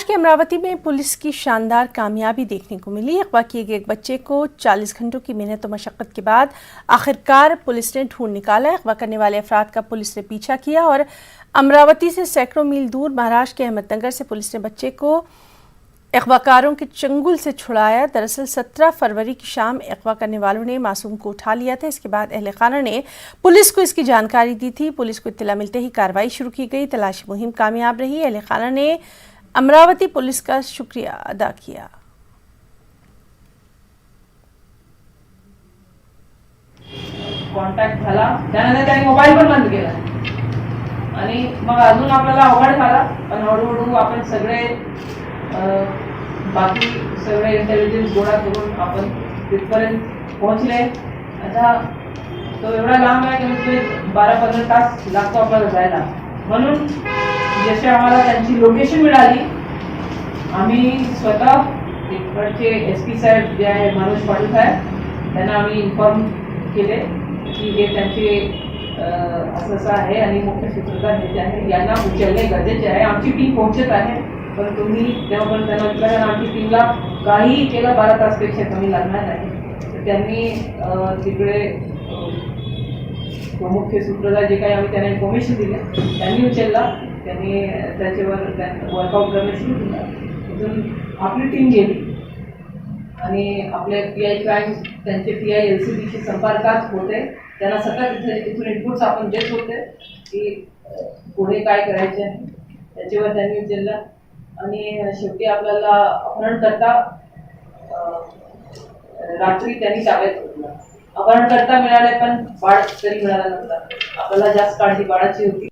के अमरावती में पुलिस की शानदार कामयाबी देखने को मिली। अगवा किए गए एक बच्चे को 40 घंटों की मेहनत और मशक्क़त के बाद आखिरकार पुलिस ने ढूंढ निकाला। अगवा करने वाले अफराद का पुलिस ने पीछा किया और अमरावती से सैकड़ों मील दूर महाराष्ट्र के अहमदनगर से पुलिस ने बच्चे को अगवाकारों के चंगुल से छुड़ाया। दरअसल 17 फरवरी की शाम अगवा करने वालों ने मासूम को उठा लिया था। इसके बाद अहले खाना ने पुलिस को इसकी जानकारी दी थी। पुलिस को इत्तला मिलते ही कार्रवाई शुरू की गई। तलाशी मुहिम कामयाब रही। अहले खाना ने अमरावती पुलिस का शुक्रिया अदा किया। कॉन्टॅक्ट झाला, त्यानंतर त्यांनी मोबाईल पण बंद केला आणि मग अजून आपल्याला अवघड झाला. पण हळूहळू आपण सगळे बाकी सगळे इंटेलिजन्स गोळा करून आपण तिथपर्यंत पोहोचले. आता तो एवढा लांब आहे की 12-15 तास लागतो आपल्याला जायला. म्हणून जसे आम्हाला त्यांची लोकेशन मिळाली, आम्ही स्वतः इकडचे SP साहेब जे आहे मनोज पाटील साहेब त्यांना आम्ही इन्फॉर्म केले की हे त्यांचे असं आहे आणि मुख्य सूत्रधार हे जे आहे यांना उचलणे गरजेचे आहे. आमची टीम पोहोचत आहे, पण तुम्ही तेव्हापर्यंत त्यांना विचारा. आमची टीमला काहीही केलं 12 तासपेक्षा कमी लागणार नाही. तर त्यांनी तिकडे मुख्य सूत्रधार जे काही आम्ही त्यांना इन्फॉर्मेशन दिले त्यांनी उचलला. त्यांनी त्याच्यावर वर्कआउट करणे सुरू केलं. तिथून आपली टीम गेली आणि आपले PI क्राईम त्यांचे PI LCBशी संपर्कात होते. त्यांना सतत इथून इनपुट्स आपण देत होते की पुढे काय करायचे आहे. त्याच्यावर त्यांनी उचललं आणि शेवटी आपल्याला अपहरणकर्ता रात्री त्यांनी ताब्यात घेतला. अपहरणकर्ता मिळाले, पण बाळ तरी मिळाला नव्हता. आपल्याला जास्त काळजी बाळाची होती.